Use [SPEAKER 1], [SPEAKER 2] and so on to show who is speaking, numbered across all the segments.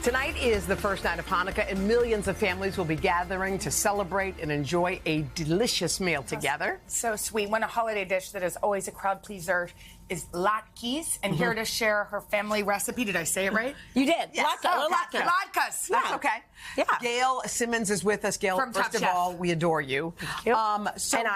[SPEAKER 1] Tonight is the first night of Hanukkah, and millions of families will be gathering to celebrate and enjoy a delicious meal together.
[SPEAKER 2] So sweet. One holiday dish that is always a crowd pleaser is latkes, and here to share her family recipe. Did I say it right?
[SPEAKER 3] You did.
[SPEAKER 1] Yes.
[SPEAKER 3] Latkes.
[SPEAKER 2] Latkes.
[SPEAKER 1] That's okay.
[SPEAKER 3] Yeah.
[SPEAKER 1] Gail Simmons is with us. Gail,
[SPEAKER 2] From
[SPEAKER 1] first
[SPEAKER 2] Top
[SPEAKER 1] of
[SPEAKER 2] Chef.
[SPEAKER 1] all, we adore you.
[SPEAKER 3] And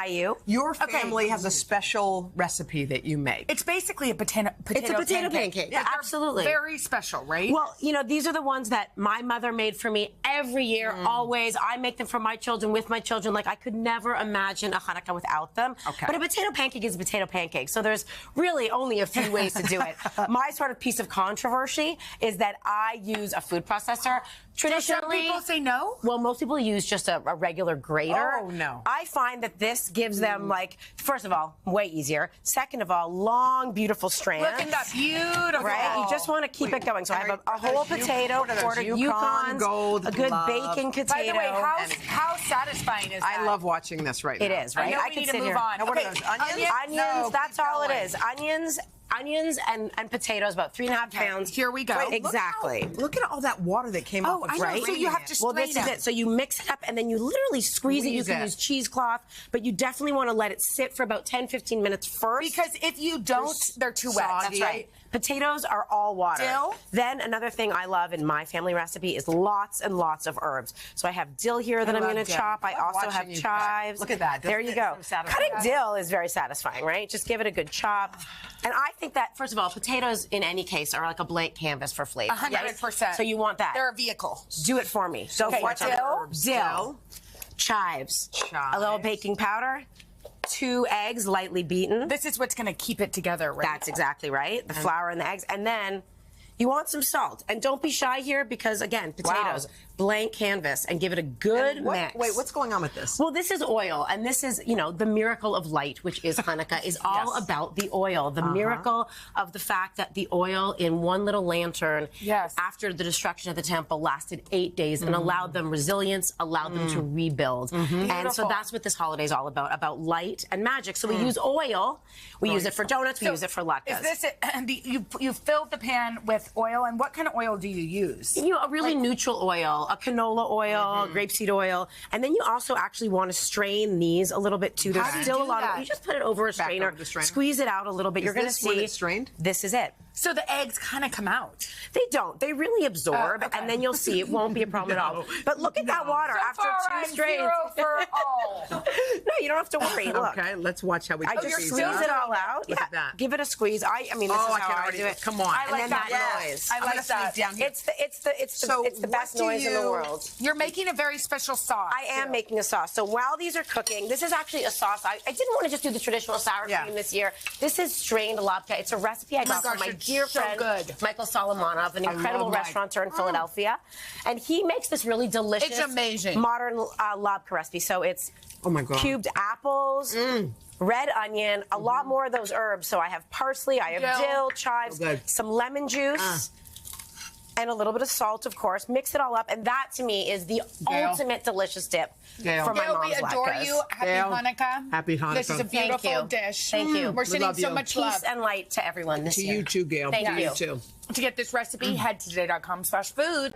[SPEAKER 3] IU.
[SPEAKER 1] Your family has a special recipe that you make.
[SPEAKER 2] It's basically a potato
[SPEAKER 3] It's a potato pancake.
[SPEAKER 2] Yeah,
[SPEAKER 3] Absolutely.
[SPEAKER 2] Very special, right?
[SPEAKER 3] Well, you know, these are the ones that my mother made for me every year, always. I make them for my children, with my children. Like, I could never imagine a Hanukkah without them.
[SPEAKER 1] Okay.
[SPEAKER 3] But a potato pancake is a potato pancake, so there's really only a few ways to do it. My sort of piece of controversy is that I use a food processor. Traditionally,
[SPEAKER 2] some people say no?
[SPEAKER 3] Well, most people use just a regular grater.
[SPEAKER 1] Oh, no.
[SPEAKER 3] I find that this gives them, like, first of all, way easier. Second of all, long, beautiful strands.
[SPEAKER 2] Look at that, beautiful.
[SPEAKER 3] Right? You just want to keep it going. So I have a whole potato, quarter Yukons,
[SPEAKER 1] Gold
[SPEAKER 3] a good
[SPEAKER 1] love.
[SPEAKER 3] baking potato.
[SPEAKER 2] By the way, how satisfying is that?
[SPEAKER 1] I love watching this right now.
[SPEAKER 3] It is, right?
[SPEAKER 2] I know we
[SPEAKER 3] can
[SPEAKER 2] need to
[SPEAKER 3] sit
[SPEAKER 2] move
[SPEAKER 3] here.
[SPEAKER 2] on.
[SPEAKER 1] Now, what are those, onions?
[SPEAKER 3] Onions,
[SPEAKER 1] No,
[SPEAKER 3] that's
[SPEAKER 1] keep
[SPEAKER 3] all it
[SPEAKER 1] going.
[SPEAKER 3] is. Onions and potatoes, about 3.5 pounds.
[SPEAKER 2] Here we go.
[SPEAKER 1] Wait,
[SPEAKER 3] Exactly.
[SPEAKER 1] Look at all that water that came off of
[SPEAKER 2] I know.
[SPEAKER 1] right?
[SPEAKER 2] So you have to
[SPEAKER 3] Well,
[SPEAKER 2] strain
[SPEAKER 3] this is
[SPEAKER 2] it.
[SPEAKER 3] it. So you mix it up and then you literally squeeze it. You can use cheesecloth, but you definitely want to let it sit for about 10-15 minutes first.
[SPEAKER 2] Because if you don't, they're too wet.
[SPEAKER 1] Soggy.
[SPEAKER 3] That's right. Potatoes are all water.
[SPEAKER 2] Dill?
[SPEAKER 3] Then another thing I love in my family recipe is lots and lots of herbs. So I have dill here that I'm
[SPEAKER 1] love
[SPEAKER 3] going to
[SPEAKER 1] dill.
[SPEAKER 3] chop. I
[SPEAKER 1] I love
[SPEAKER 3] also have
[SPEAKER 1] watching you
[SPEAKER 3] chives.
[SPEAKER 1] cut. Look at that.
[SPEAKER 3] There
[SPEAKER 1] Doesn't
[SPEAKER 3] you
[SPEAKER 1] it
[SPEAKER 3] go.
[SPEAKER 1] so satisfying?
[SPEAKER 3] Cutting dill is very satisfying, right? Just give it a good chop. And I think that, first of all, potatoes in any case are like a blank canvas for flavor.
[SPEAKER 2] 100%.
[SPEAKER 3] So you want that.
[SPEAKER 2] They're a vehicle.
[SPEAKER 3] Do it for me. Don't
[SPEAKER 2] Okay,
[SPEAKER 3] forget
[SPEAKER 2] dill?
[SPEAKER 3] chives, a little baking powder, 2 eggs lightly beaten.
[SPEAKER 2] This is what's going to keep it together, right?
[SPEAKER 3] That's exactly right. The flour and the eggs. And then you want some salt. And don't be shy here because, again, potatoes, blank canvas, and give it a good mix.
[SPEAKER 1] Wait, what's going on with this?
[SPEAKER 3] Well, this is oil, and this is, you know, the miracle of light, which is Hanukkah, is all about the oil. The miracle of the fact that the oil in one little lantern after the destruction of the temple lasted 8 days and allowed them resilience, allowed them to rebuild. And so that's what this holiday is all about light and magic. So we use oil. We use it for donuts. We use it for latkes.
[SPEAKER 2] Is this it? You filled the pan with oil, and what kind of oil do you use?
[SPEAKER 3] You know, a really neutral oil, a canola oil, grapeseed oil, and then you also actually want to strain these a little bit too. There's
[SPEAKER 2] How do you
[SPEAKER 3] still
[SPEAKER 2] do
[SPEAKER 3] a lot
[SPEAKER 2] that?
[SPEAKER 3] of. You just put it over a strainer,
[SPEAKER 1] over the strainer.
[SPEAKER 3] squeeze it out a little bit. You're going to
[SPEAKER 1] this when
[SPEAKER 3] see.
[SPEAKER 1] it's strained?
[SPEAKER 3] This is it.
[SPEAKER 2] So the eggs kind of come out.
[SPEAKER 3] They don't. They really absorb,
[SPEAKER 2] okay.
[SPEAKER 3] and then you'll see it won't be a problem at all. But look at that water
[SPEAKER 2] So
[SPEAKER 3] after
[SPEAKER 2] far,
[SPEAKER 3] 2
[SPEAKER 2] I'm
[SPEAKER 3] strains.
[SPEAKER 2] 0 for all.
[SPEAKER 3] No, you don't have to worry. Look.
[SPEAKER 1] Okay, let's watch how we
[SPEAKER 3] I just
[SPEAKER 1] squeeze
[SPEAKER 3] squeeze it all out.
[SPEAKER 1] Look at that.
[SPEAKER 3] Give it a squeeze. I mean, this is
[SPEAKER 1] I
[SPEAKER 3] how
[SPEAKER 1] can
[SPEAKER 3] I
[SPEAKER 1] already
[SPEAKER 3] do it.
[SPEAKER 1] Come on.
[SPEAKER 3] And
[SPEAKER 2] like
[SPEAKER 3] then
[SPEAKER 2] that.
[SPEAKER 3] that
[SPEAKER 2] Yes.
[SPEAKER 3] noise.
[SPEAKER 2] I like that.
[SPEAKER 1] Down here.
[SPEAKER 3] It's the best noise in the world.
[SPEAKER 2] You're making a very special sauce.
[SPEAKER 3] I am making a sauce. So while these are cooking, this is actually a sauce. I didn't want to just do the traditional sour cream this year. This is strained labneh. It's a recipe I got from my dear friend Michael Solomonov, an incredible restaurateur in Philadelphia. And he makes this really delicious,
[SPEAKER 2] It's amazing.
[SPEAKER 3] modern labneh recipe. So it's cubed apples, red onion, a lot more of those herbs. So I have parsley, I have dill, chives, some lemon juice. And a little bit of salt, of course. Mix it all up, and that to me is the ultimate delicious dip for my mom's
[SPEAKER 2] we adore
[SPEAKER 3] latkes.
[SPEAKER 2] you. Happy Hanukkah.
[SPEAKER 1] Happy Hanukkah.
[SPEAKER 2] This is a beautiful dish.
[SPEAKER 3] Thank you.
[SPEAKER 2] We're sending so much love.
[SPEAKER 3] Peace and light to everyone this year.
[SPEAKER 1] To you too, Gail.
[SPEAKER 3] Thank you.
[SPEAKER 1] To you too.
[SPEAKER 2] To get this recipe, head to today.com/food.